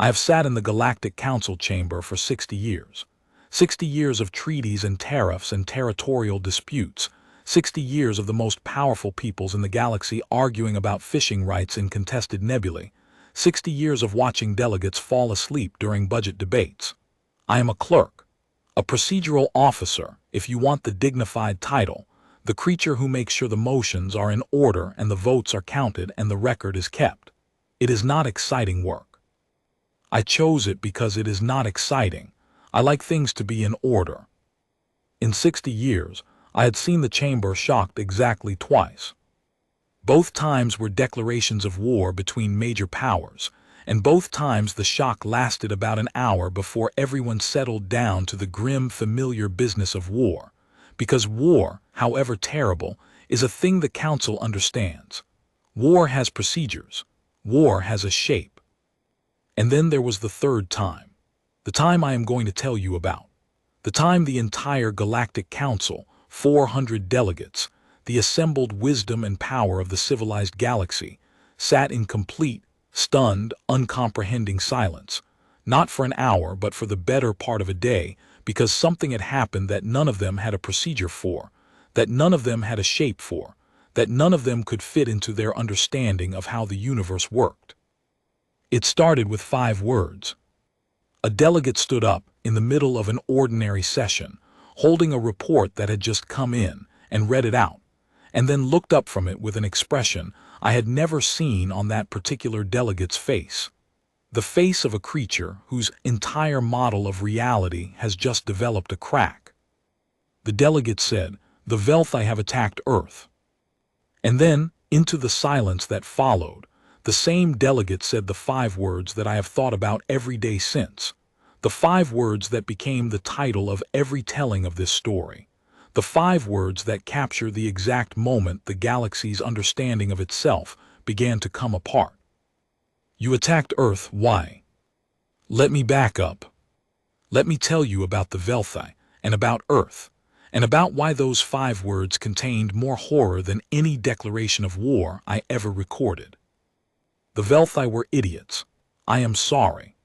I have sat in the Galactic Council chamber for 60 years. 60 years of treaties and tariffs and territorial disputes. 60 years of the most powerful peoples in the galaxy arguing about fishing rights in contested nebulae. 60 years of watching delegates fall asleep during budget debates. I am a clerk, a procedural officer, if you want the dignified title, the creature who makes sure the motions are in order and the votes are counted and the record is kept. It is not exciting work. I chose it because it is not exciting. I like things to be in order. In 60 years, I had seen the chamber shocked exactly twice. Both times were declarations of war between major powers, and both times the shock lasted about an hour before everyone settled down to the grim, familiar business of war. Because war, however terrible, is a thing the Council understands. War has procedures. War has a shape. And then there was the third time. The time I am going to tell you about. The time the entire Galactic Council, 400 delegates, the assembled wisdom and power of the civilized galaxy, sat in complete, stunned, uncomprehending silence, not for an hour but for the better part of a day, because something had happened that none of them had a procedure for, that none of them had a shape for, that none of them could fit into their understanding of how the universe worked. It started with 5 words. A delegate stood up in the middle of an ordinary session, holding a report that had just come in, and read it out, and then looked up from it with an expression I had never seen on that particular delegate's face. The face of a creature whose entire model of reality has just developed a crack. The delegate said, "The Velthi have attacked Earth." And then, into the silence that followed, the same delegate said the 5 words that I have thought about every day since. The 5 words that became the title of every telling of this story. The 5 words that capture the exact moment the galaxy's understanding of itself began to come apart. You attacked Earth, why? Let me back up. Let me tell you about the Velthi, and about Earth, and about why those 5 words contained more horror than any declaration of war I ever recorded. The Velthi were idiots. I am sorry.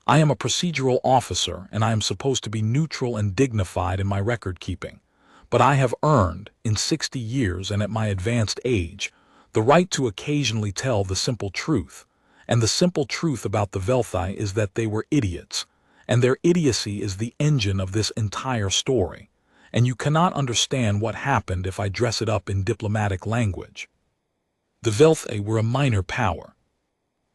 I am a procedural officer, and I am supposed to be neutral and dignified in my record keeping. But I have earned, in 60 years and at my advanced age, the right to occasionally tell the simple truth. And the simple truth about the Velthi is that they were idiots, and their idiocy is the engine of this entire story. And you cannot understand what happened if I dress it up in diplomatic language. The Velthi were a minor power.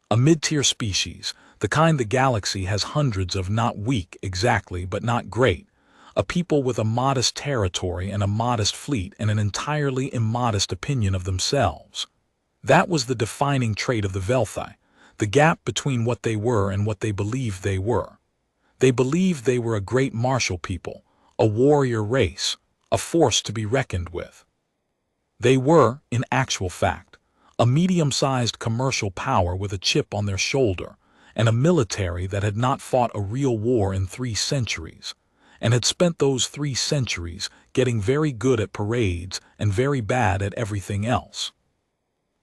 A mid-tier species, the kind the galaxy has hundreds of, not weak exactly, but not great. A people with a modest territory and a modest fleet and an entirely immodest opinion of themselves. That was the defining trait of the Velthi, the gap between what they were and what they believed they were. They believed they were a great martial people, a warrior race, a force to be reckoned with. They were, in actual fact, a medium-sized commercial power with a chip on their shoulder, and a military that had not fought a real war in 3 centuries, and had spent those 3 centuries getting very good at parades and very bad at everything else.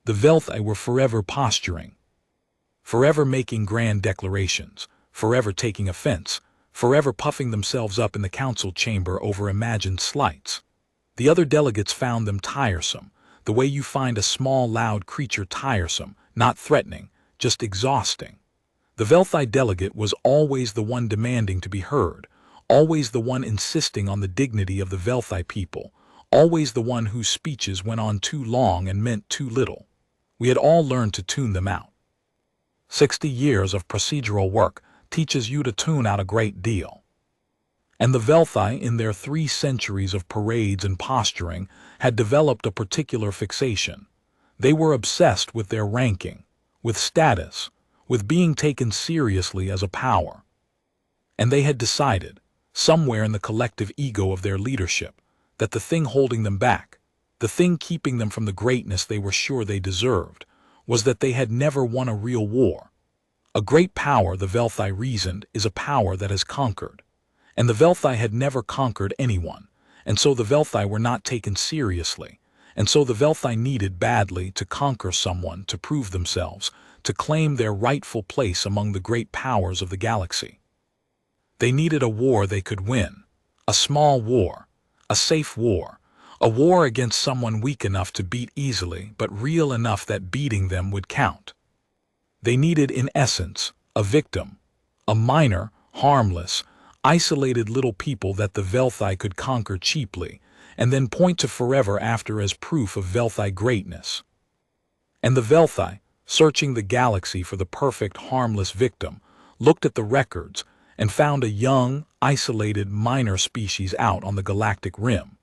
The Velthi were forever posturing, forever making grand declarations, forever taking offense, forever puffing themselves up in the council chamber over imagined slights. The other delegates found them tiresome, the way you find a small, loud creature tiresome, not threatening, just exhausting. The Velthi delegate was always the one demanding to be heard, always the one insisting on the dignity of the Velthi people, always the one whose speeches went on too long and meant too little. We had all learned to tune them out. 60 years of procedural work teaches you to tune out a great deal. And the Velthi, in their 3 centuries of parades and posturing, had developed a particular fixation. They were obsessed with their ranking, with status, with being taken seriously as a power. And they had decided, somewhere in the collective ego of their leadership, that the thing holding them back, the thing keeping them from the greatness they were sure they deserved, was that they had never won a real war. A great power, the Velthi reasoned, is a power that has conquered. And the Velthi had never conquered anyone, and so the Velthi were not taken seriously, and so the Velthi needed badly to conquer someone to prove themselves, to claim their rightful place among the great powers of the galaxy. They needed a war they could win, a small war, a safe war, a war against someone weak enough to beat easily but real enough that beating them would count. They needed, in essence, a victim, a minor, harmless, isolated little people that the Velthi could conquer cheaply and then point to forever after as proof of Velthi greatness. And the Velthi, searching the galaxy for the perfect harmless victim, looked at the records and found a young, isolated, minor species out on the galactic rim.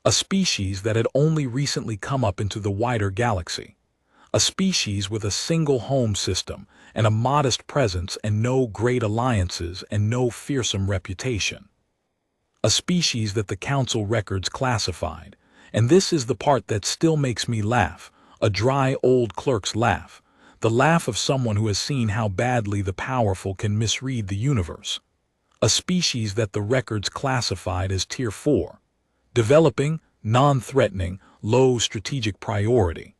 A species that had only recently come up into the wider galaxy. A species with a single home system and a modest presence and no great alliances and no fearsome reputation. A species that the Council records classified, and this is the part that still makes me laugh, a dry old clerk's laugh, the laugh of someone who has seen how badly the powerful can misread the universe. A species that the records classified as Tier 4, developing, non-threatening, low strategic priority.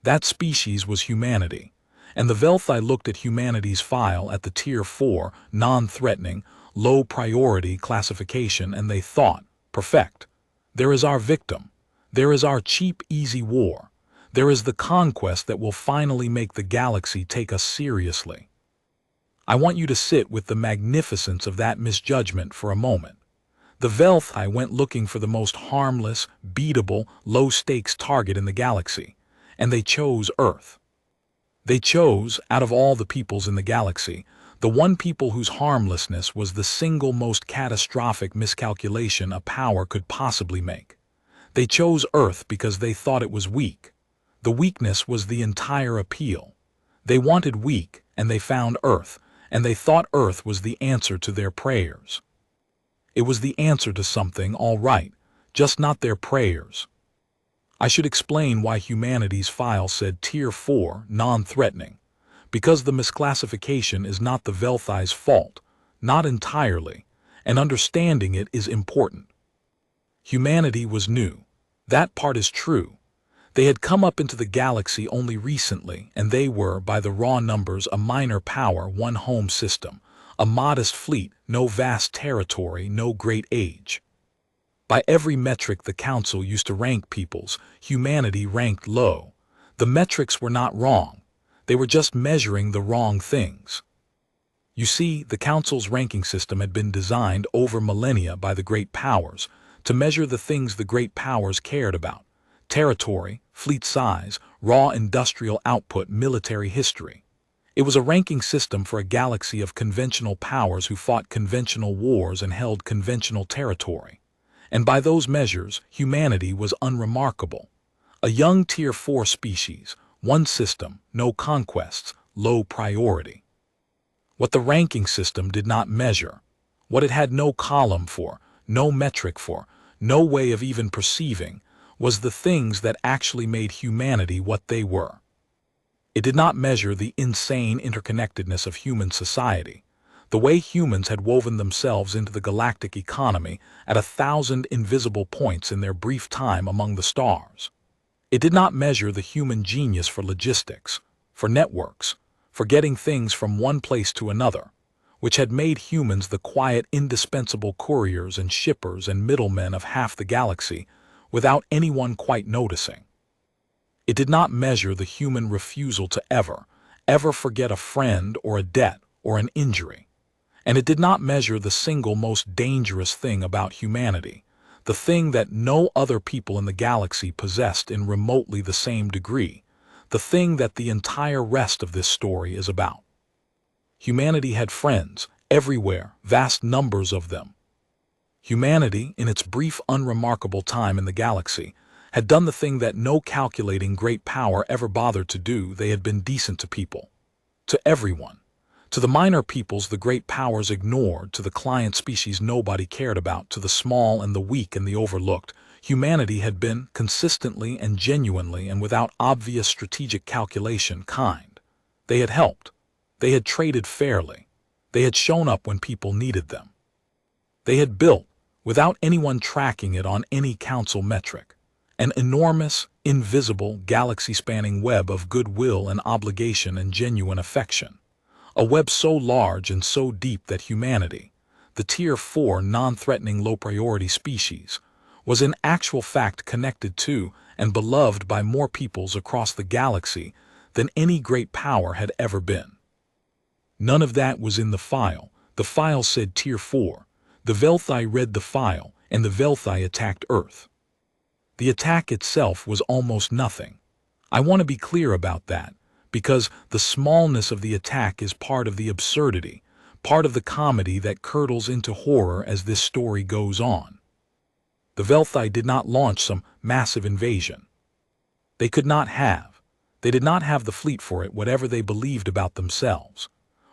That species was humanity, and the Velthi looked at humanity's file at the Tier 4, non-threatening, low priority classification and they thought, perfect. There is our victim. There is our cheap, easy war. There is the conquest that will finally make the galaxy take us seriously. I want you to sit with the magnificence of that misjudgment for a moment. The Velthi went looking for the most harmless, beatable, low-stakes target in the galaxy, and they chose Earth. They chose, out of all the peoples in the galaxy, the one people whose harmlessness was the single most catastrophic miscalculation a power could possibly make. They chose Earth because they thought it was weak. The weakness was the entire appeal. They wanted weak, and they found Earth, and they thought Earth was the answer to their prayers. It was the answer to something, all right, just not their prayers. I should explain why humanity's file said Tier 4, non-threatening, because the misclassification is not the Velthi's fault, not entirely, and understanding it is important. Humanity was new. That part is true. They had come up into the galaxy only recently, and they were, by the raw numbers, a minor power, one home system, a modest fleet, no vast territory, no great age. By every metric the Council used to rank peoples, humanity ranked low. The metrics were not wrong. They were just measuring the wrong things. You see, the Council's ranking system had been designed over millennia by the great powers to measure the things the great powers cared about: territory, fleet size, raw industrial output, military history. It was a ranking system for a galaxy of conventional powers who fought conventional wars and held conventional territory. And by those measures, humanity was unremarkable. A young Tier 4 species, one system, no conquests, low priority. What the ranking system did not measure, what it had no column for, no metric for, no way of even perceiving, was the things that actually made humanity what they were. It did not measure the insane interconnectedness of human society, the way humans had woven themselves into the galactic economy at 1,000 invisible points in their brief time among the stars. It did not measure the human genius for logistics, for networks, for getting things from one place to another, which had made humans the quiet, indispensable couriers and shippers and middlemen of half the galaxy without anyone quite noticing. It did not measure the human refusal to ever forget a friend or a debt or an injury. And it did not measure the single most dangerous thing about humanity, the thing that no other people in the galaxy possessed in remotely the same degree, the thing that the entire rest of this story is about. Humanity had friends, everywhere, vast numbers of them. Humanity, in its brief, unremarkable time in the galaxy, had done the thing that no calculating great power ever bothered to do. They had been decent to people, to everyone. To the minor peoples the great powers ignored, to the client species nobody cared about, to the small and the weak and the overlooked, humanity had been, consistently and genuinely and without obvious strategic calculation, kind. They had helped. They had traded fairly. They had shown up when people needed them. They had built, without anyone tracking it on any council metric. An enormous, invisible, galaxy-spanning web of goodwill and obligation and genuine affection. A web so large and so deep that humanity, the Tier 4 non-threatening low-priority species, was in actual fact connected to and beloved by more peoples across the galaxy than any great power had ever been. None of that was in the file. The file said Tier 4. The Velthi read the file, and the Velthi attacked Earth. The attack itself was almost nothing. I want to be clear about that, because the smallness of the attack is part of the absurdity, part of the comedy that curdles into horror as this story goes on. The Velthi did not launch some massive invasion. They could not have. They did not have the fleet for it, whatever they believed about themselves.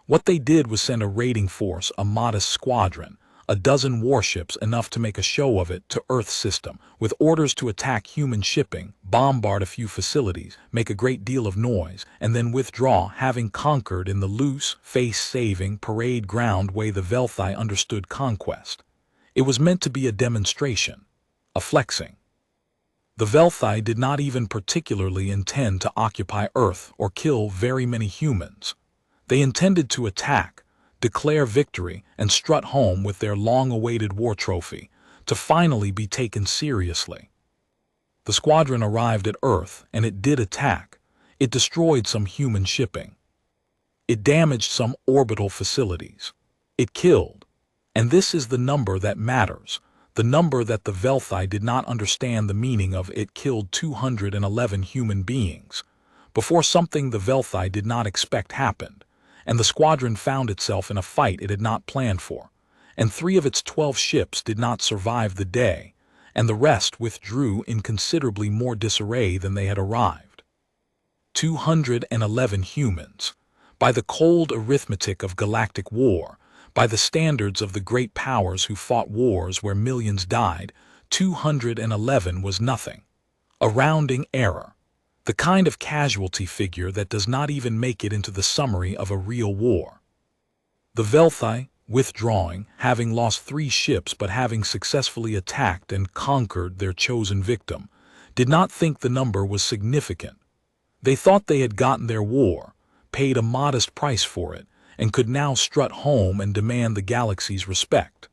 What they did was send a raiding force, a modest squadron, a dozen warships, enough to make a show of it, to Earth's system, with orders to attack human shipping, bombard a few facilities, make a great deal of noise, and then withdraw, having conquered in the loose, face-saving, parade ground way the Velthi understood conquest. It was meant to be a demonstration, a flexing. The Velthi did not even particularly intend to occupy Earth or kill very many humans. They intended to attack, declare victory, and strut home with their long-awaited war trophy, to finally be taken seriously. The squadron arrived at Earth, and it did attack. It destroyed some human shipping. It damaged some orbital facilities. It killed. And this is the number that matters, the number that the Velthi did not understand the meaning of. It killed 211 human beings, before something the Velthi did not expect happened, and the squadron found itself in a fight it had not planned for, and 3 of its 12 ships did not survive the day, and the rest withdrew in considerably more disarray than they had arrived. 211 humans. By the cold arithmetic of galactic war, by the standards of the great powers who fought wars where millions died, 211 was nothing. A rounding error. The kind of casualty figure that does not even make it into the summary of a real war. The Velthi, withdrawing, having lost 3 ships but having successfully attacked and conquered their chosen victim, did not think the number was significant. They thought they had gotten their war, paid a modest price for it, and could now strut home and demand the galaxy's respect.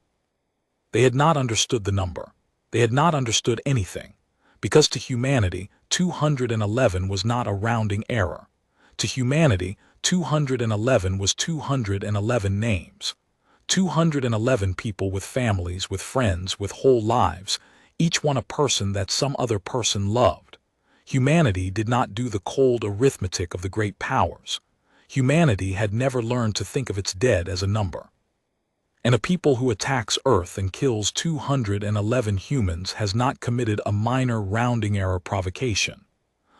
They had not understood the number. They had not understood anything, because to humanity, 211 was not a rounding error. To humanity, 211 was 211 names. 211 people with families, with friends, with whole lives, each one a person that some other person loved. Humanity did not do the cold arithmetic of the great powers. Humanity had never learned to think of its dead as a number. And a people who attacks Earth and kills 211 humans has not committed a minor rounding error provocation.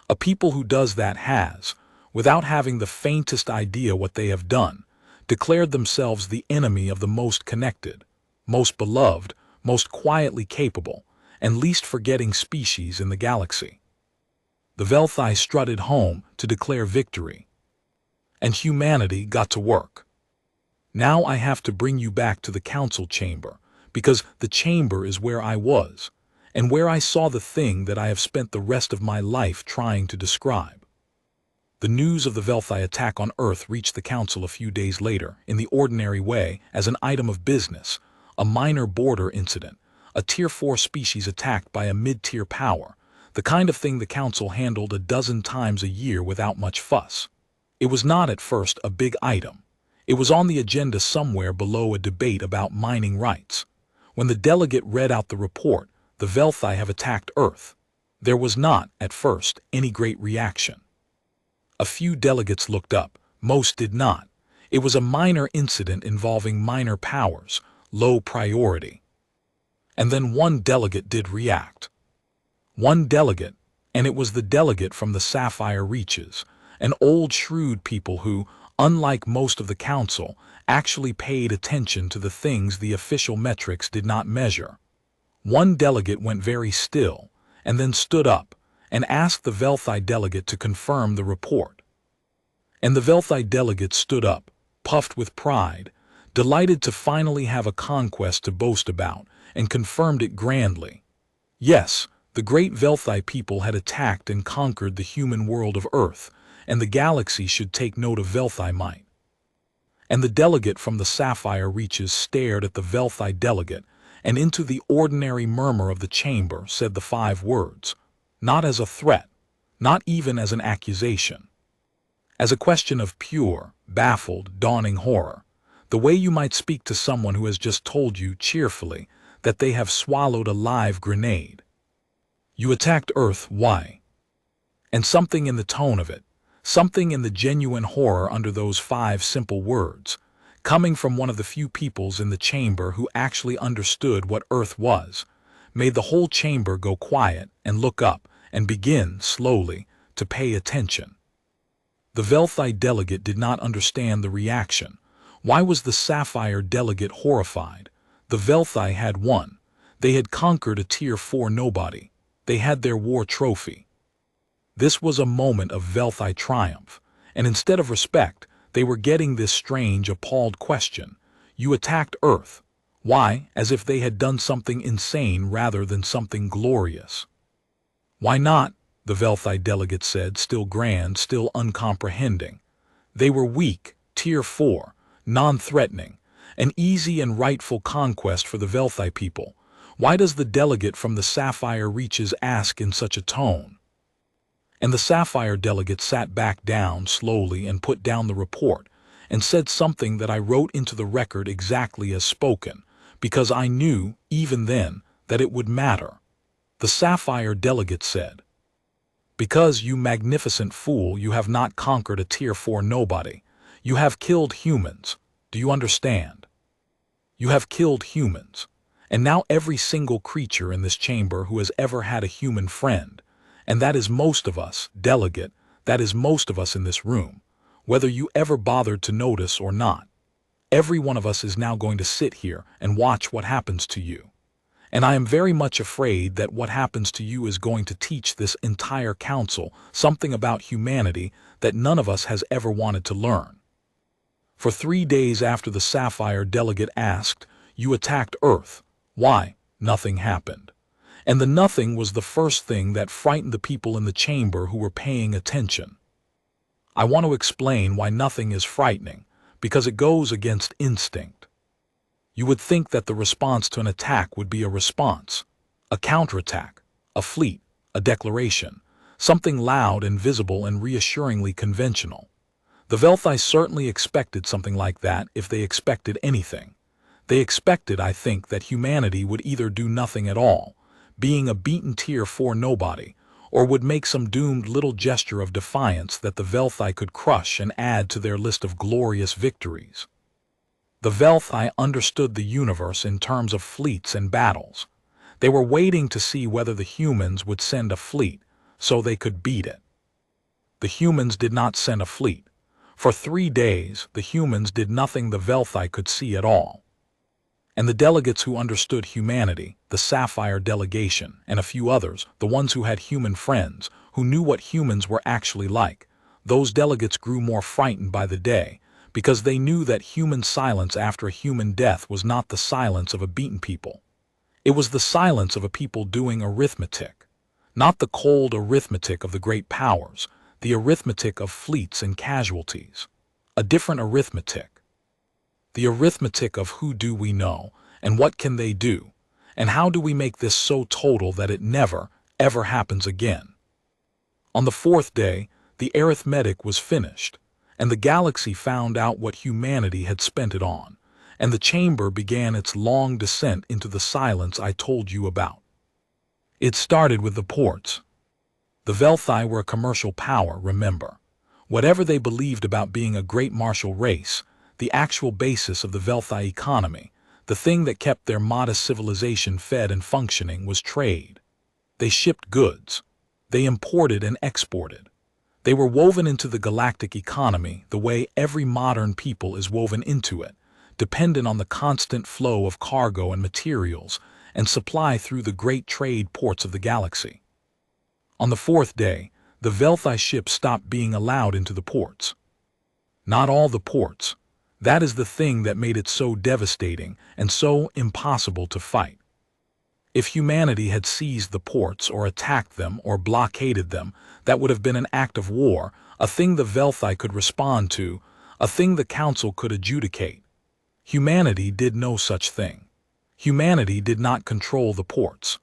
A people who does that has, without having the faintest idea what they have done, declared themselves the enemy of the most connected, most beloved, most quietly capable, and least forgetting species in the galaxy. The Velthi strutted home to declare victory, and humanity got to work. Now I have to bring you back to the council chamber, because the chamber is where I was, and where I saw the thing that I have spent the rest of my life trying to describe. The news of the Velthi attack on Earth reached the council a few days later, in the ordinary way, as an item of business, a minor border incident, a Tier 4 species attacked by a mid-tier power, the kind of thing the council handled a dozen times a year without much fuss. It was not at first a big item. It was on the agenda somewhere below a debate about mining rights. When the delegate read out the report, the Velthi have attacked Earth, there was not, at first, any great reaction. A few delegates looked up, most did not. It was a minor incident involving minor powers, low priority. And then one delegate did react. One delegate, and it was the delegate from the Sapphire Reaches, an old shrewd people who, unlike most of the council, actually paid attention to the things the official metrics did not measure. One delegate went very still, and then stood up, and asked the Velthi delegate to confirm the report. And the Velthi delegate stood up, puffed with pride, delighted to finally have a conquest to boast about, and confirmed it grandly. Yes, The great Velthi people had attacked and conquered the human world of Earth, and the galaxy should take note of Velthi might. And the delegate from the sapphire reaches stared at the Velthi delegate, and into the ordinary murmur of the chamber said the 5 words, not as a threat, not even as an accusation. As a question of pure, baffled, dawning horror, the way you might speak to someone who has just told you cheerfully that they have swallowed a live grenade. You attacked Earth, why? And something in the tone of it, something in the genuine horror under those 5 simple words, coming from one of the few peoples in the chamber who actually understood what Earth was, made the whole chamber go quiet and look up and begin, slowly, to pay attention. The Velthi delegate did not understand the reaction. Why was the sapphire delegate horrified? The Velthi had won. They had conquered a Tier 4 nobody. They had their war trophy. This was a moment of Velthi triumph, and instead of respect, they were getting this strange, appalled question. You attacked Earth. Why? As if they had done something insane rather than something glorious. Why not? The Velthi delegate said, still grand, still uncomprehending. They were weak, Tier 4, non-threatening, an easy and rightful conquest for the Velthi people. Why does the delegate from the sapphire reaches ask in such a tone? And the sapphire delegate sat back down slowly and put down the report and said something that I wrote into the record exactly as spoken, because I knew, even then, that it would matter. The sapphire delegate said, because, you magnificent fool, you have not conquered a Tier 4 nobody. You have killed humans. Do you understand? You have killed humans. And now every single creature in this chamber who has ever had a human friend, and that is most of us, delegate, that is most of us in this room, whether you ever bothered to notice or not, every one of us is now going to sit here and watch what happens to you. And I am very much afraid that what happens to you is going to teach this entire council something about humanity that none of us has ever wanted to learn. For 3 days after the sapphire delegate asked, you attacked Earth. Why? Nothing happened. And the nothing was the first thing that frightened the people in the chamber who were paying attention. I want to explain why nothing is frightening, because it goes against instinct. You would think that the response to an attack would be a response, a counterattack, a fleet, a declaration, something loud and visible and reassuringly conventional. The Velthi certainly expected something like that if they expected anything. They expected, I think, that humanity would either do nothing at all, being a beaten Tier 4 nobody, or would make some doomed little gesture of defiance that the Velthi could crush and add to their list of glorious victories. The Velthi understood the universe in terms of fleets and battles. They were waiting to see whether the humans would send a fleet, so they could beat it. The humans did not send a fleet. For 3 days, the humans did nothing the Velthi could see at all. And the delegates who understood humanity, the Sapphire delegation, and a few others, the ones who had human friends, who knew what humans were actually like, those delegates grew more frightened by the day, because they knew that human silence after a human death was not the silence of a beaten people. It was the silence of a people doing arithmetic. Not the cold arithmetic of the great powers, the arithmetic of fleets and casualties. A different arithmetic. The arithmetic of who do we know, and what can they do, and how do we make this so total that it never, ever happens again. On the 4th day, the arithmetic was finished, and the galaxy found out what humanity had spent it on, and the chamber began its long descent into the silence I told you about. It started with the ports. The Velthi were a commercial power, remember. Whatever they believed about being a great martial race, the actual basis of the Velthi economy, the thing that kept their modest civilization fed and functioning, was trade. They shipped goods. They imported and exported. They were woven into the galactic economy the way every modern people is woven into it, dependent on the constant flow of cargo and materials and supply through the great trade ports of the galaxy. On the 4th day, the Velthi ships stopped being allowed into the ports. Not all the ports. That is the thing that made it so devastating and so impossible to fight. If humanity had seized the ports or attacked them or blockaded them, that would have been an act of war, a thing the Velthi could respond to, a thing the Council could adjudicate. Humanity did no such thing. Humanity did not control the ports.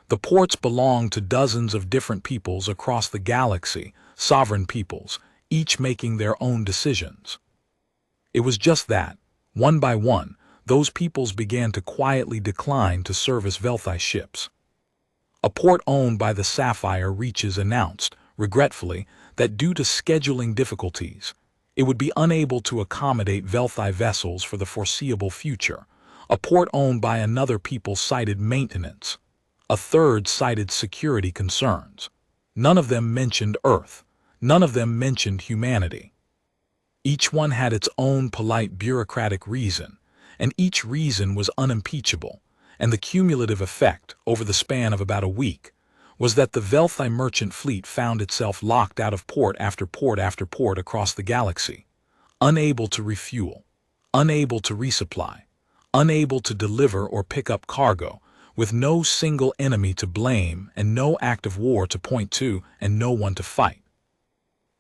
The ports belonged to dozens of different peoples across the galaxy, sovereign peoples, each making their own decisions. It was just that, one by one, those peoples began to quietly decline to service Velthi ships. A port owned by the Sapphire Reaches announced, regretfully, that due to scheduling difficulties, it would be unable to accommodate Velthi vessels for the foreseeable future. A port owned by another people cited maintenance. A third cited security concerns. None of them mentioned Earth. None of them mentioned humanity. Each one had its own polite bureaucratic reason, and each reason was unimpeachable, and the cumulative effect, over the span of about a week, was that the Velthi merchant fleet found itself locked out of port after port after port across the galaxy, unable to refuel, unable to resupply, unable to deliver or pick up cargo, with no single enemy to blame and no act of war to point to and no one to fight.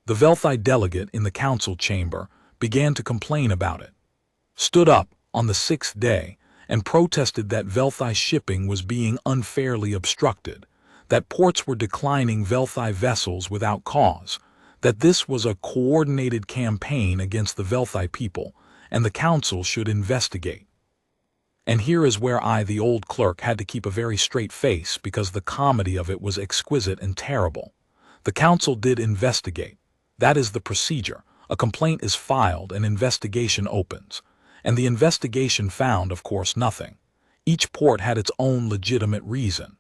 The Velthi delegate in the council chamber began to complain about it, stood up on the 6th day and protested that Velthi shipping was being unfairly obstructed, that ports were declining Velthi vessels without cause, that this was a coordinated campaign against the Velthi people, and the council should investigate. And here is where I, the old clerk, had to keep a very straight face because the comedy of it was exquisite and terrible. The council did investigate. That is the procedure. A complaint is filed, an investigation opens. And the investigation found, of course, nothing. Each port had its own legitimate reason.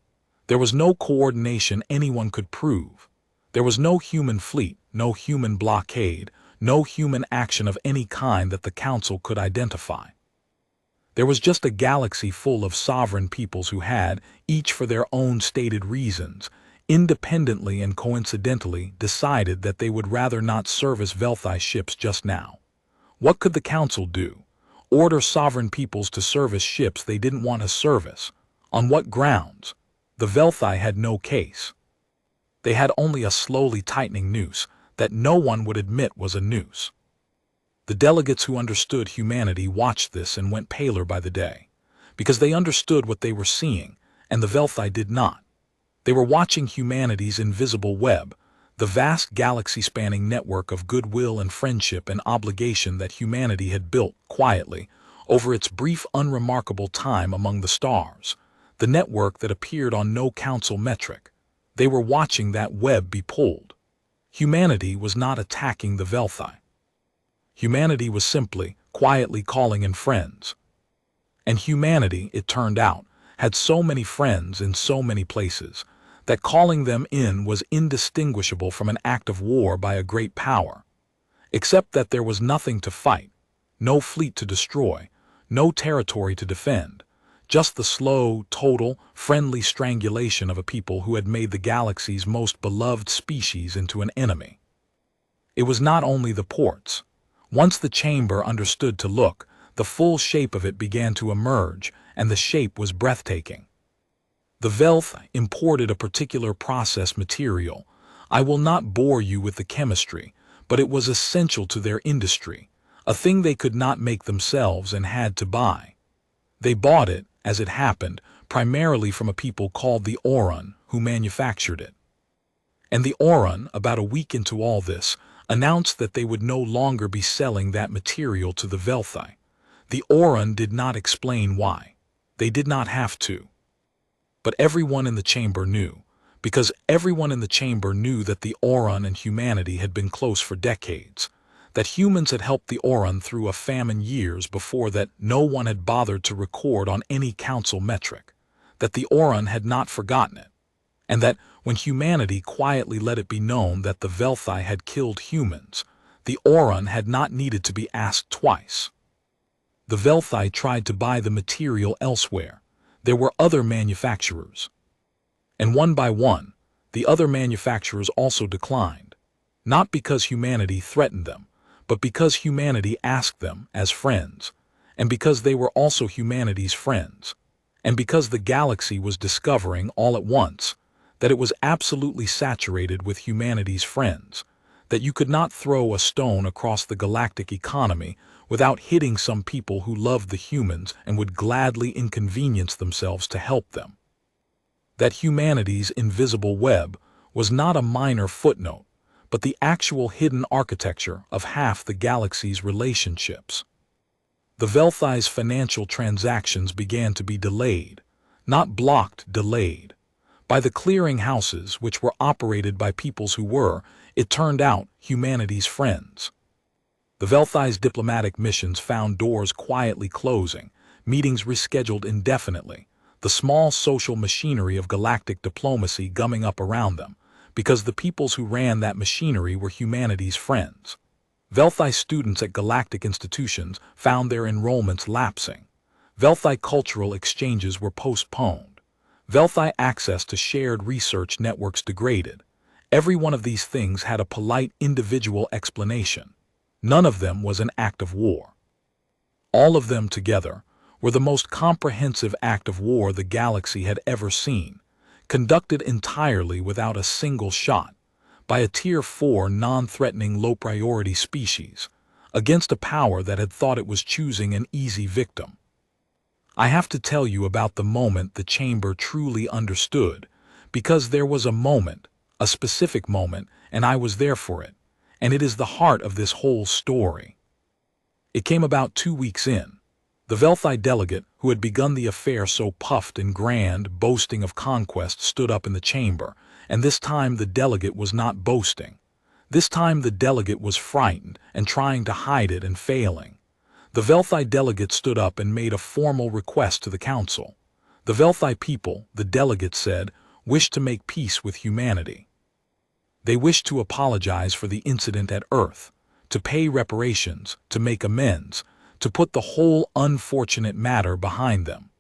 There was no coordination anyone could prove. There was no human fleet, no human blockade, no human action of any kind that the council could identify. There was just a galaxy full of sovereign peoples who had, each for their own stated reasons, independently and coincidentally decided that they would rather not service Velthi ships just now. What could the council do? Order sovereign peoples to service ships they didn't want to service. On what grounds? The Velthi had no case. They had only a slowly tightening noose that no one would admit was a noose. The delegates who understood humanity watched this and went paler by the day, because they understood what they were seeing, and the Velthi did not. They were watching humanity's invisible web, the vast galaxy-spanning network of goodwill and friendship and obligation that humanity had built quietly over its brief unremarkable time among the stars, the network that appeared on no council metric. They were watching that web be pulled. Humanity was not attacking the Velthi. Humanity was simply, quietly calling in friends. And humanity, it turned out, had so many friends in so many places, that calling them in was indistinguishable from an act of war by a great power, except that there was nothing to fight, no fleet to destroy, no territory to defend, just the slow, total, friendly strangulation of a people who had made the galaxy's most beloved species into an enemy. It was not only the ports. Once the chamber understood to look, the full shape of it began to emerge, and the shape was breathtaking. The Velthi imported a particular process material. I will not bore you with the chemistry, but it was essential to their industry, a thing they could not make themselves and had to buy. They bought it, as it happened, primarily from a people called the Auran, who manufactured it. And the Auran, about a week into all this, announced that they would no longer be selling that material to the Velthi. The Auran did not explain why. They did not have to. But everyone in the chamber knew, because everyone in the chamber knew that the Auran and humanity had been close for decades, that humans had helped the Auran through a famine years before that no one had bothered to record on any council metric, that the Auran had not forgotten it, and that when humanity quietly let it be known that the Velthi had killed humans, the Auran had not needed to be asked twice. The Velthi tried to buy the material elsewhere. There were other manufacturers. And one by one, the other manufacturers also declined, not because humanity threatened them, but because humanity asked them as friends, and because they were also humanity's friends. And because the galaxy was discovering all at once that it was absolutely saturated with humanity's friends, that you could not throw a stone across the galactic economy without hitting some people who loved the humans and would gladly inconvenience themselves to help them. That humanity's invisible web was not a minor footnote, but the actual hidden architecture of half the galaxy's relationships. The Velthi's financial transactions began to be delayed, not blocked, delayed, by the clearing houses which were operated by peoples who were, it turned out, humanity's friends. The Velthi's diplomatic missions found doors quietly closing, meetings rescheduled indefinitely, the small social machinery of galactic diplomacy gumming up around them, because the peoples who ran that machinery were humanity's friends. Velthi students at galactic institutions found their enrollments lapsing. Velthi cultural exchanges were postponed. Velthi access to shared research networks degraded. Every one of these things had a polite individual explanation. None of them was an act of war. All of them together were the most comprehensive act of war the galaxy had ever seen, conducted entirely without a single shot, by a Tier 4 non-threatening low-priority species, against a power that had thought it was choosing an easy victim. I have to tell you about the moment the chamber truly understood, because there was a moment, a specific moment, and I was there for it, and it is the heart of this whole story. It came about 2 weeks in. The Velthi delegate, who had begun the affair so puffed and grand, boasting of conquest, stood up in the chamber, and this time the delegate was not boasting. This time the delegate was frightened and trying to hide it and failing. The Velthi delegate stood up and made a formal request to the council. The Velthi people, the delegate said, wished to make peace with humanity. They wished to apologize for the incident at Earth, to pay reparations, to make amends, to put the whole unfortunate matter behind them.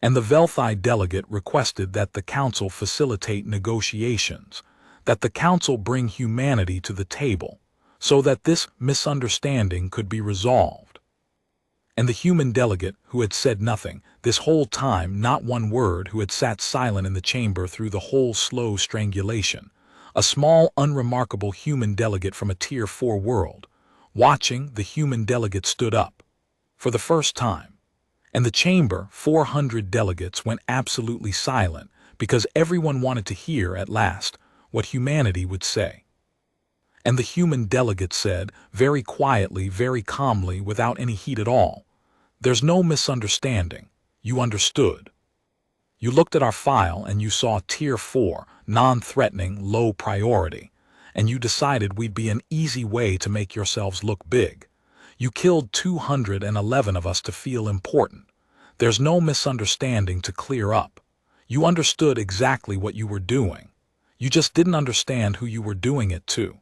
And the Velthi delegate requested that the council facilitate negotiations, that the council bring humanity to the table, so that this misunderstanding could be resolved. And the human delegate, who had said nothing, this whole time not one word, who had sat silent in the chamber through the whole slow strangulation, a small, unremarkable human delegate from a Tier 4 world, watching, the human delegate stood up. For the first time. And the chamber, 400 delegates, went absolutely silent, because everyone wanted to hear, at last, what humanity would say. And the human delegate said, very quietly, very calmly, without any heat at all, "There's no misunderstanding. You understood. You looked at our file and you saw Tier 4, non-threatening, low priority, and you decided we'd be an easy way to make yourselves look big. You killed 211 of us to feel important. There's no misunderstanding to clear up. You understood exactly what you were doing. You just didn't understand who you were doing it to."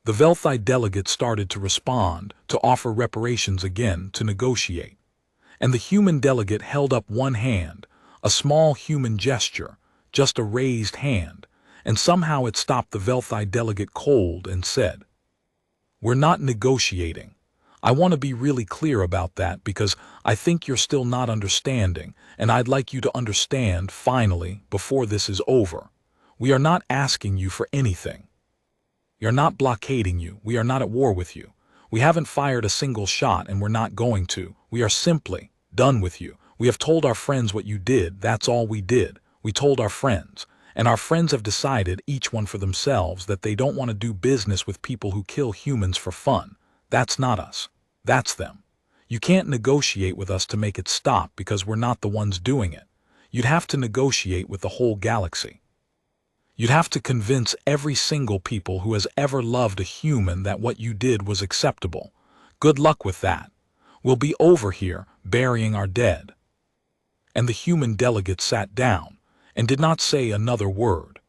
The Velthi delegate started to respond, to offer reparations again, to negotiate. And the human delegate held up one hand, a small human gesture, just a raised hand, and somehow it stopped the Velthi delegate cold and said, "We're not negotiating. I want to be really clear about that because I think you're still not understanding, and I'd like you to understand, finally, before this is over. We are not asking you for anything. We are not blockading you. We are not at war with you. We haven't fired a single shot and we're not going to. We are simply done with you. We have told our friends what you did. That's all we did. We told our friends. And our friends have decided, each one for themselves, that they don't want to do business with people who kill humans for fun. That's not us. That's them. You can't negotiate with us to make it stop because we're not the ones doing it. You'd have to negotiate with the whole galaxy. You'd have to convince every single people who has ever loved a human that what you did was acceptable. Good luck with that. We'll be over here, burying our dead." And the human delegate sat down and did not say another word.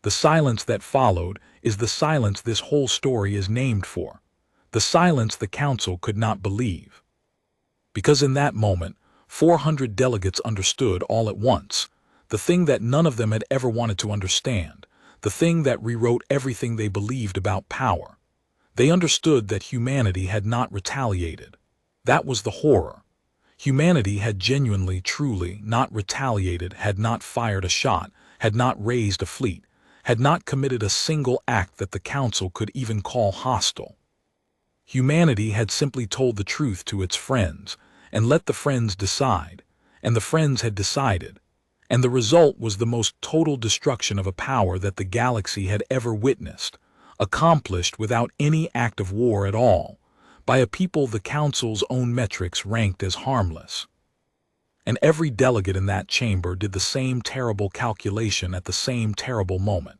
The silence that followed is the silence this whole story is named for. The silence the council could not believe. Because in that moment, 400 delegates understood all at once, the thing that none of them had ever wanted to understand, the thing that rewrote everything they believed about power. They understood that humanity had not retaliated. That was the horror. Humanity had genuinely, truly not retaliated, had not fired a shot, had not raised a fleet, had not committed a single act that the Council could even call hostile. Humanity had simply told the truth to its friends, and let the friends decide, and the friends had decided, and the result was the most total destruction of a power that the galaxy had ever witnessed, accomplished without any act of war at all, by a people the Council's own metrics ranked as harmless. And every delegate in that chamber did the same terrible calculation at the same terrible moment.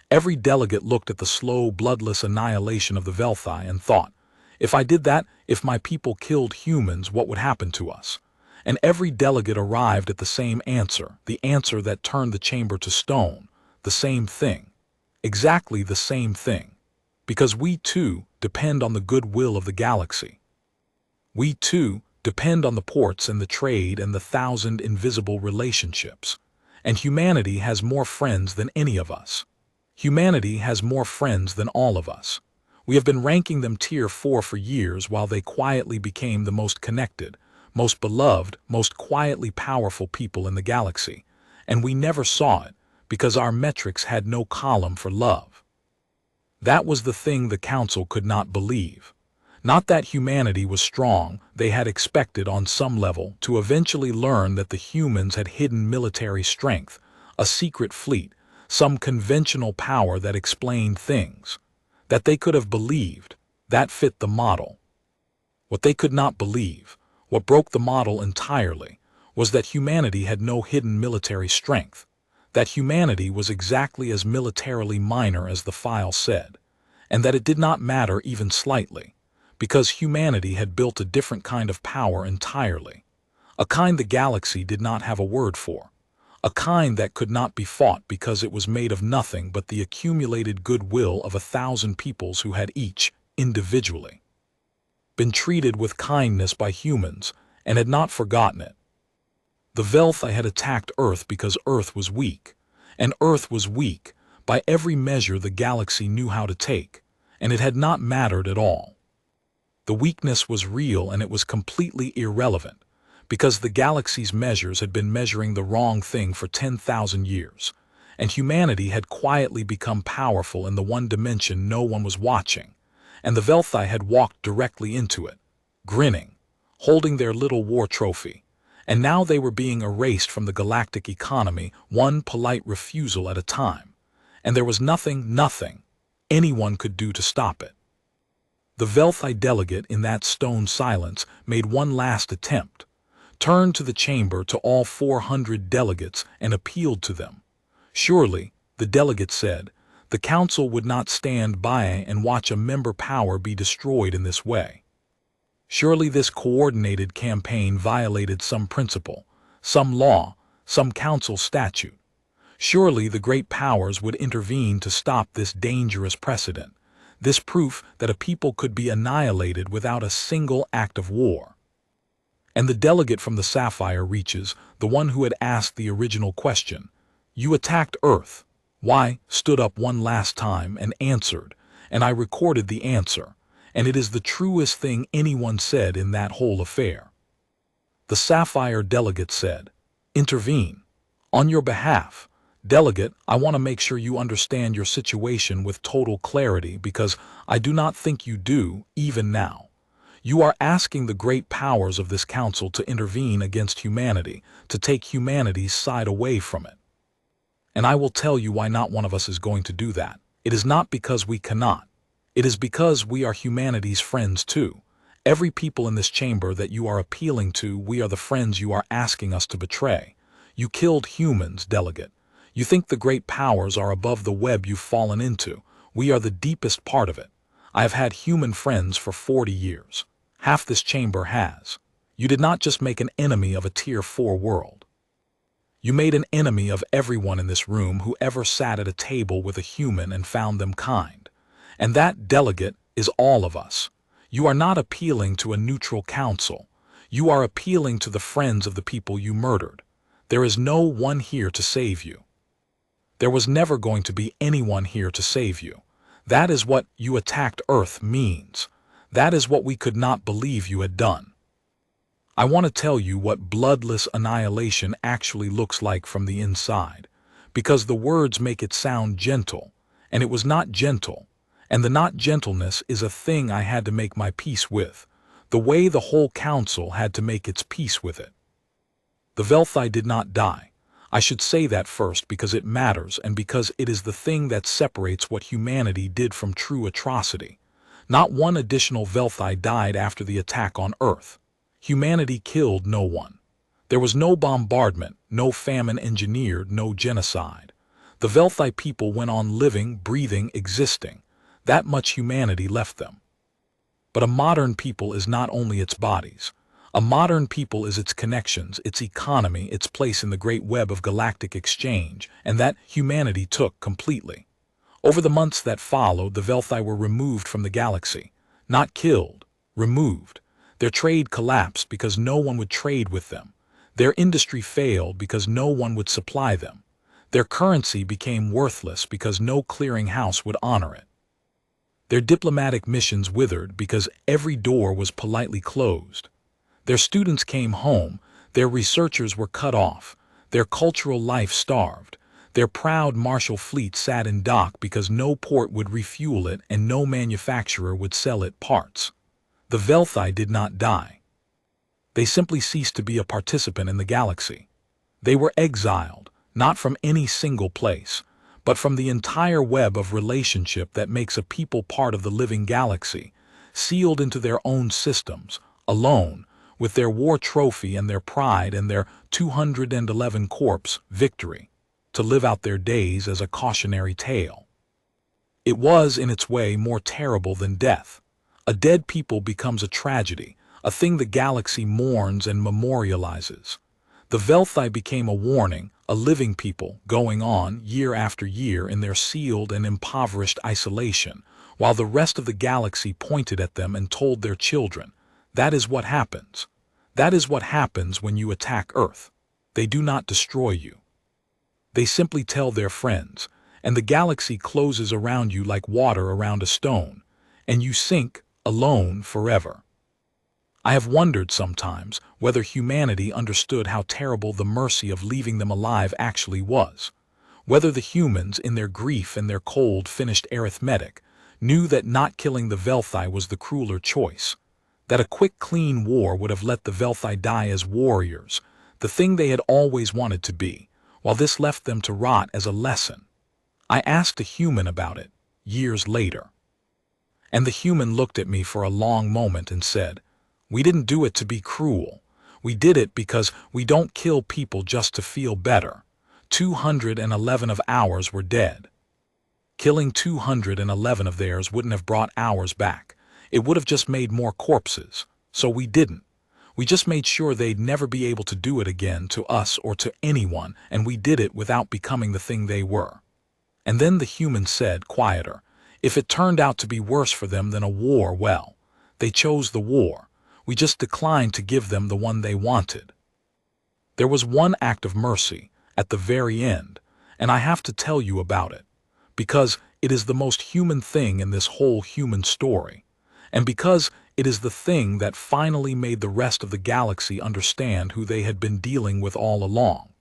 Every delegate looked at the slow, bloodless annihilation of the Velthi and thought, if I did that, if my people killed humans, what would happen to us? And every delegate arrived at the same answer, the answer that turned the chamber to stone, the same thing, exactly the same thing, because we too depend on the goodwill of the galaxy. We too depend on the ports and the trade and the 1,000 invisible relationships, and humanity has more friends than any of us. Humanity has more friends than all of us. We have been ranking them tier 4 for years while they quietly became the most connected, most beloved, most quietly powerful people in the galaxy, and we never saw it because our metrics had no column for love. That was the thing the Council could not believe. Not that humanity was strong, they had expected on some level to eventually learn that the humans had hidden military strength, a secret fleet, some conventional power that explained things, that they could have believed, that fit the model. What they could not believe, what broke the model entirely, was that humanity had no hidden military strength, that humanity was exactly as militarily minor as the file said, and that it did not matter even slightly, because humanity had built a different kind of power entirely, a kind the galaxy did not have a word for, a kind that could not be fought because it was made of nothing but the accumulated goodwill of 1,000 peoples who had each, individually, been treated with kindness by humans and had not forgotten it. The Velthi had attacked Earth because Earth was weak, and Earth was weak by every measure the galaxy knew how to take, and it had not mattered at all. The weakness was real and it was completely irrelevant, because the galaxy's measures had been measuring the wrong thing for 10,000 years, and humanity had quietly become powerful in the one dimension no one was watching, and the Velthi had walked directly into it, grinning, holding their little war trophy, and now they were being erased from the galactic economy one polite refusal at a time, and there was nothing anyone could do to stop it. The Velthi delegate in that stone silence made one last attempt, turned to the chamber to all 400 delegates and appealed to them. Surely, the delegate said, the Council would not stand by and watch a member power be destroyed in this way. Surely this coordinated campaign violated some principle, some law, some Council statute. Surely the great powers would intervene to stop this dangerous precedent, this proof that a people could be annihilated without a single act of war. And the delegate from the Sapphire Reaches, the one who had asked the original question, "You attacked Earth. Why?" stood up one last time and answered, and I recorded the answer, and it is the truest thing anyone said in that whole affair. The Sapphire delegate said, "Intervene. On your behalf. Delegate, I want to make sure you understand your situation with total clarity because I do not think you do, even now. You are asking the great powers of this Council to intervene against humanity, to take humanity's side away from it. And I will tell you why not one of us is going to do that. It is not because we cannot. It is because we are humanity's friends too. Every people in this chamber that you are appealing to, we are the friends you are asking us to betray. You killed humans, delegate. You think the great powers are above the web you've fallen into. We are the deepest part of it. I have had human friends for 40 years. Half this chamber has. You did not just make an enemy of a tier 4 world. You made an enemy of everyone in this room who ever sat at a table with a human and found them kind. And that, delegate, is all of us. You are not appealing to a neutral council. You are appealing to the friends of the people you murdered. There is no one here to save you. There was never going to be anyone here to save you. That is what "you attacked Earth" means. That is what we could not believe you had done. I want to tell you what bloodless annihilation actually looks like from the inside, because the words make it sound gentle, and it was not gentle, and the not gentleness is a thing I had to make my peace with, the way the whole council had to make its peace with it. The Velthi did not die. I should say that first because it matters and because it is the thing that separates what humanity did from true atrocity. Not one additional Velthi died after the attack on Earth. Humanity killed no one. There was no bombardment, no famine engineered, no genocide. The Velthi people went on living, breathing, existing. That much humanity left them. But a modern people is not only its bodies. A modern people is its connections, its economy, its place in the great web of galactic exchange, and that humanity took completely. Over the months that followed, the Velthi were removed from the galaxy. Not killed, removed. Their trade collapsed because no one would trade with them. Their industry failed because no one would supply them. Their currency became worthless because no clearinghouse would honor it. Their diplomatic missions withered because every door was politely closed. Their students came home, their researchers were cut off, their cultural life starved, their proud martial fleet sat in dock because no port would refuel it and no manufacturer would sell it parts. The Velthi did not die. They simply ceased to be a participant in the galaxy. They were exiled, not from any single place, but from the entire web of relationship that makes a people part of the living galaxy, sealed into their own systems, alone, with their war trophy and their pride and their 211 corpse victory, to live out their days as a cautionary tale. It was, in its way, more terrible than death. A dead people becomes a tragedy, a thing the galaxy mourns and memorializes. The Velthi became a warning, a living people, going on, year after year, in their sealed and impoverished isolation, while the rest of the galaxy pointed at them and told their children, "That is what happens. That is what happens when you attack Earth. They do not destroy you. They simply tell their friends, and the galaxy closes around you like water around a stone, and you sink, alone, forever." I have wondered sometimes whether humanity understood how terrible the mercy of leaving them alive actually was, whether the humans, in their grief and their cold, finished arithmetic, knew that not killing the Velthi was the crueler choice, that a quick, clean war would have let the Velthi die as warriors, the thing they had always wanted to be, while this left them to rot as a lesson. I asked a human about it, years later. And the human looked at me for a long moment and said, "We didn't do it to be cruel. We did it because we don't kill people just to feel better. 211 of ours were dead. Killing 211 of theirs wouldn't have brought ours back. It would have just made more corpses. So we didn't. We just made sure they'd never be able to do it again to us or to anyone, and we did it without becoming the thing they were." And then the human said, quieter, "If it turned out to be worse for them than a war, well, they chose the war. We just declined to give them the one they wanted." There was one act of mercy at the very end, and I have to tell you about it, because it is the most human thing in this whole human story, and because it is the thing that finally made the rest of the galaxy understand who they had been dealing with all along.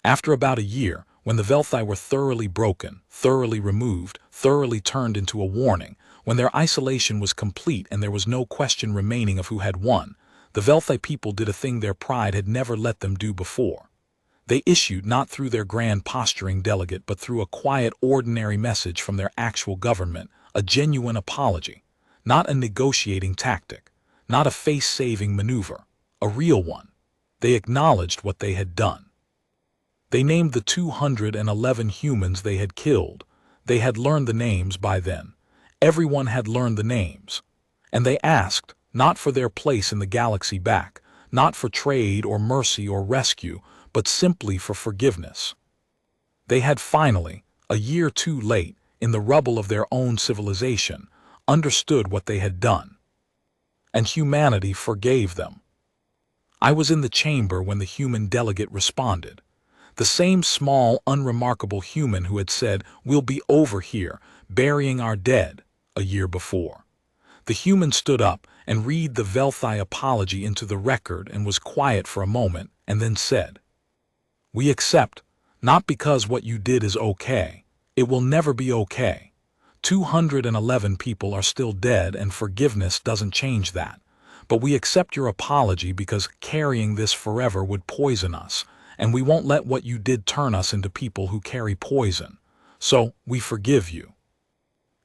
After about a year, when the Velthi were thoroughly broken, thoroughly removed, thoroughly turned into a warning, when their isolation was complete and there was no question remaining of who had won, the Velthi people did a thing their pride had never let them do before. They issued, not through their grand posturing delegate, but through a quiet, ordinary message from their actual government, a genuine apology, not a negotiating tactic, not a face-saving maneuver, a real one. They acknowledged what they had done. They named the 211 humans they had killed. They had learned the names by then. Everyone had learned the names. And they asked, not for their place in the galaxy back, not for trade or mercy or rescue, but simply for forgiveness. They had finally, a year too late, in the rubble of their own civilization, understood what they had done. And humanity forgave them. I was in the chamber when the human delegate responded. The same small, unremarkable human who had said, "We'll be over here, burying our dead," a year before. The human stood up, and read the Velthi apology into the record and was quiet for a moment and then said, "We accept, not because what you did is okay. It will never be okay. 211 people are still dead and forgiveness doesn't change that. But we accept your apology because carrying this forever would poison us, and we won't let what you did turn us into people who carry poison. So, we forgive you."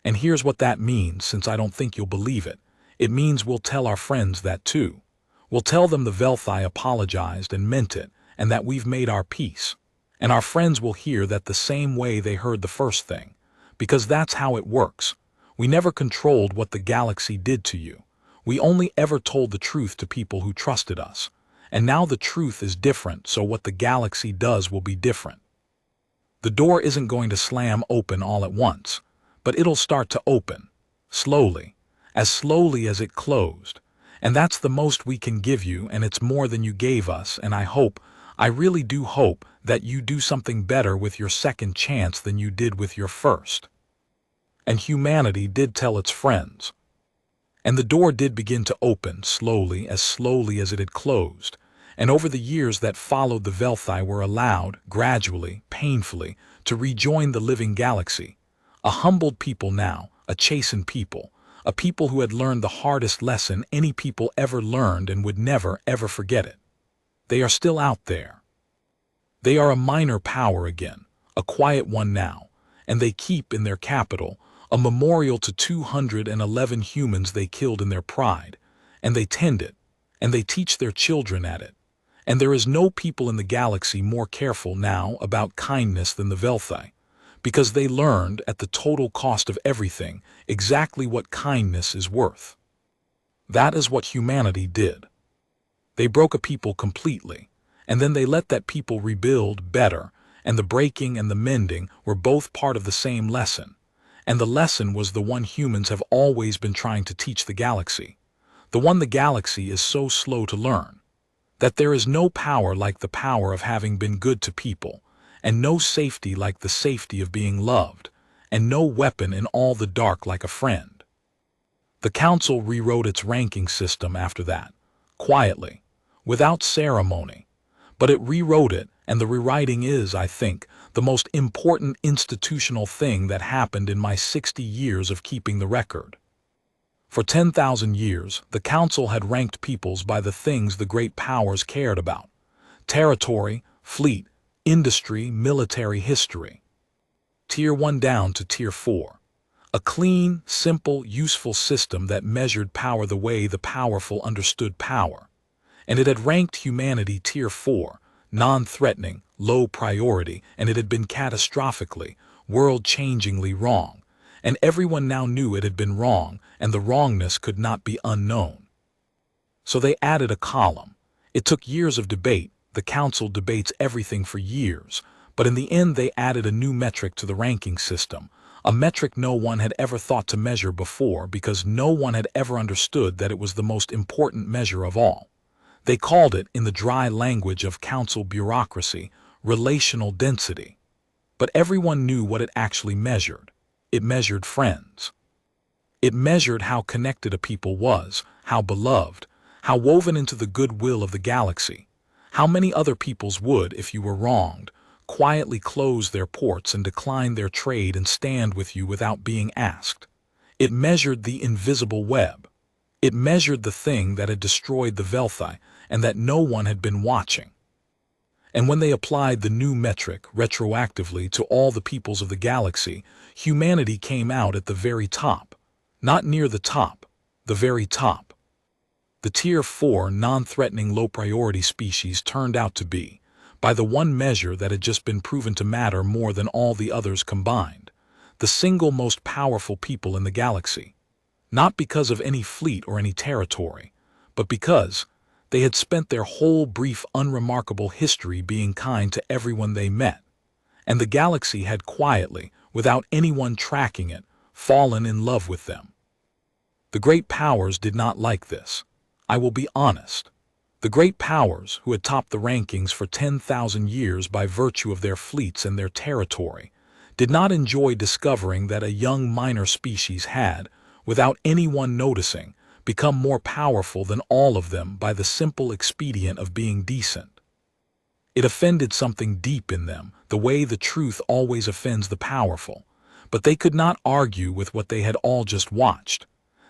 And here's what that means, since I don't think you'll believe it. It means we'll tell our friends that too. We'll tell them the Velthi apologized and meant it, and that we've made our peace. And our friends will hear that the same way they heard the first thing. Because that's how it works. We never controlled what the galaxy did to you. We only ever told the truth to people who trusted us. And now the truth is different, so what the galaxy does will be different. The door isn't going to slam open all at once, but it'll start to open, slowly as it closed. And that's the most we can give you, and it's more than you gave us, and I really do hope, that you do something better with your second chance than you did with your first. And humanity did tell its friends. And the door did begin to open, slowly as it had closed, and over the years that followed the Velthi were allowed, gradually, painfully, to rejoin the living galaxy. A humbled people now, a chastened people, a people who had learned the hardest lesson any people ever learned and would never, ever forget it. They are still out there. They are a minor power again, a quiet one now, and they keep in their capital a memorial to 211 humans they killed in their pride, and they tend it, and they teach their children at it. And there is no people in the galaxy more careful now about kindness than the Velthi, because they learned at the total cost of everything exactly what kindness is worth. That is what humanity did. They broke a people completely, and then they let that people rebuild better, and the breaking and the mending were both part of the same lesson. And the lesson was the one humans have always been trying to teach the galaxy, the one the galaxy is so slow to learn, that there is no power like the power of having been good to people, and no safety like the safety of being loved, and no weapon in all the dark like a friend. The Council rewrote its ranking system after that, quietly, without ceremony, but it rewrote it, and the rewriting is, I think, the most important institutional thing that happened in my 60 years of keeping the record. For 10,000 years, the Council had ranked peoples by the things the great powers cared about: territory, fleet, industry, military history. Tier 1 down to Tier 4. A clean, simple, useful system that measured power the way the powerful understood power. And it had ranked humanity Tier 4, non-threatening, low priority, and it had been catastrophically, world-changingly wrong. And everyone now knew it had been wrong, and the wrongness could not be unknown. So they added a column. It took years of debate. The Council debates everything for years, but in the end they added a new metric to the ranking system, a metric no one had ever thought to measure before because no one had ever understood that it was the most important measure of all. They called it, in the dry language of Council bureaucracy, relational density. But everyone knew what it actually measured. It measured friends. It measured how connected a people was, how beloved, how woven into the goodwill of the galaxy. How many other peoples would, if you were wronged, quietly close their ports and decline their trade and stand with you without being asked? It measured the invisible web. It measured the thing that had destroyed the Velthi and that no one had been watching. And when they applied the new metric retroactively to all the peoples of the galaxy, humanity came out at the very top. Not near the top, the very top. The Tier 4 non-threatening low-priority species turned out to be, by the one measure that had just been proven to matter more than all the others combined, the single most powerful people in the galaxy. Not because of any fleet or any territory, but because they had spent their whole brief, unremarkable history being kind to everyone they met. And the galaxy had quietly, without anyone tracking it, fallen in love with them. The great powers did not like this. I will be honest. The great powers, who had topped the rankings for 10,000 years by virtue of their fleets and their territory, did not enjoy discovering that a young minor species had, without anyone noticing, become more powerful than all of them by the simple expedient of being decent. It offended something deep in them, the way the truth always offends the powerful, but they could not argue with what they had all just watched.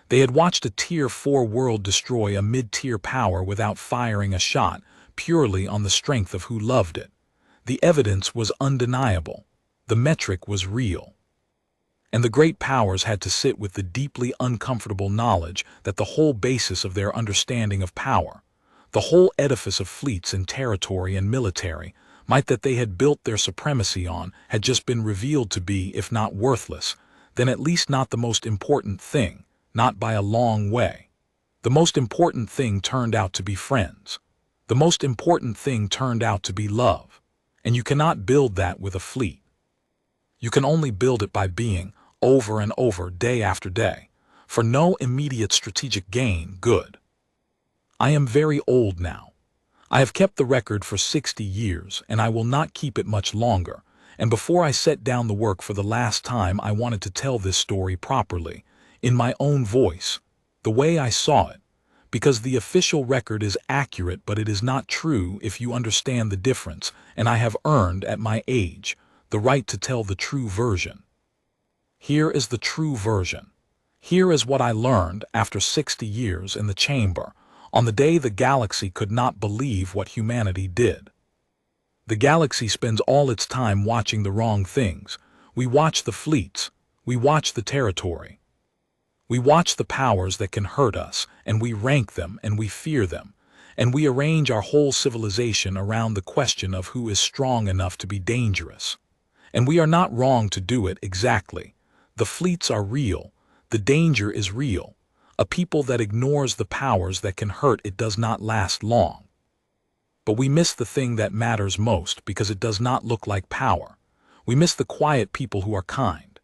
They had watched a Tier 4 world destroy a mid-tier power without firing a shot, purely on the strength of who loved it. The evidence was undeniable. The metric was real. And the great powers had to sit with the deeply uncomfortable knowledge that the whole basis of their understanding of power, the whole edifice of fleets and territory and military, might that they had built their supremacy on, had just been revealed to be, if not worthless, then at least not the most important thing, not by a long way. The most important thing turned out to be friends. The most important thing turned out to be love. And you cannot build that with a fleet. You can only build it by being, over and over, day after day, for no immediate strategic gain, good. I am very old now. I have kept the record for 60 years, and I will not keep it much longer, and before I set down the work for the last time I wanted to tell this story properly, in my own voice, the way I saw it, because the official record is accurate but it is not true if you understand the difference, and I have earned, at my age, the right to tell the true version. Here is the true version. Here is what I learned after 60 years in the chamber, on the day the galaxy could not believe what humanity did. The galaxy spends all its time watching the wrong things. We watch the fleets. We watch the territory. We watch the powers that can hurt us, and we rank them and we fear them, and we arrange our whole civilization around the question of who is strong enough to be dangerous. And we are not wrong to do it exactly. The fleets are real. The danger is real. A people that ignores the powers that can hurt it does not last long. But we miss the thing that matters most because it does not look like power. We miss the quiet people who are kind.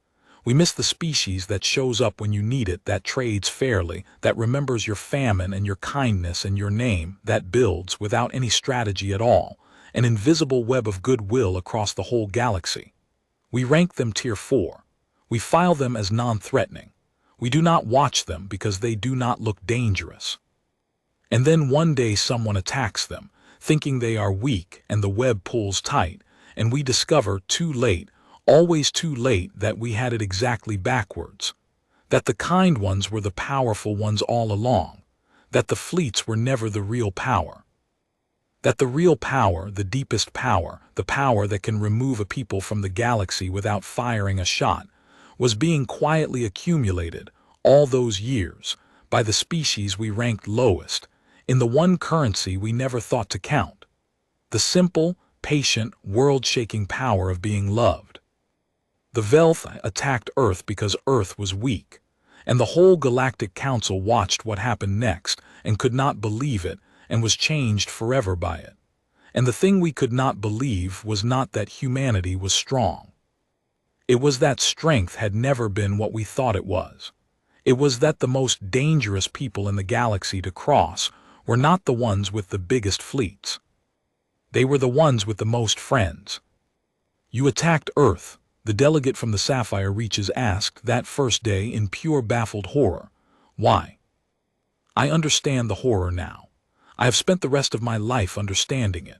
We miss the species that shows up when you need it, that trades fairly, that remembers your famine and your kindness and your name, that builds, without any strategy at all, an invisible web of goodwill across the whole galaxy. We rank them Tier 4. We file them as non-threatening. We do not watch them because they do not look dangerous. And then one day someone attacks them, thinking they are weak, and the web pulls tight, and we discover, too late, always too late, that we had it exactly backwards. That the kind ones were the powerful ones all along. That the fleets were never the real power. That the real power, the deepest power, the power that can remove a people from the galaxy without firing a shot, was being quietly accumulated, all those years, by the species we ranked lowest, in the one currency we never thought to count. The simple, patient, world-shaking power of being loved. The Velthi attacked Earth because Earth was weak, and the whole Galactic Council watched what happened next and could not believe it and was changed forever by it. And the thing we could not believe was not that humanity was strong. It was that strength had never been what we thought it was. It was that the most dangerous people in the galaxy to cross were not the ones with the biggest fleets. They were the ones with the most friends. You attacked Earth, the delegate from the Sapphire Reaches asked that first day in pure baffled horror. Why? I understand the horror now. I have spent the rest of my life understanding it.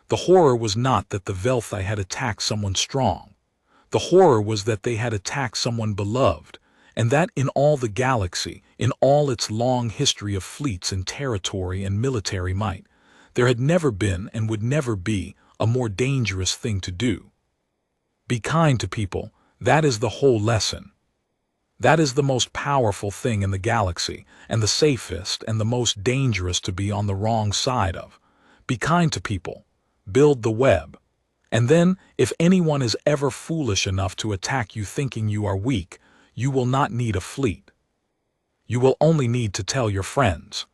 The horror was not that the Velthi had attacked someone strong. The horror was that they had attacked someone beloved, and that in all the galaxy, in all its long history of fleets and territory and military might, there had never been and would never be a more dangerous thing to do. Be kind to people, that is the whole lesson. That is the most powerful thing in the galaxy, and the safest and the most dangerous to be on the wrong side of. Be kind to people. Build the web. And then, if anyone is ever foolish enough to attack you thinking you are weak, you will not need a fleet. You will only need to tell your friends.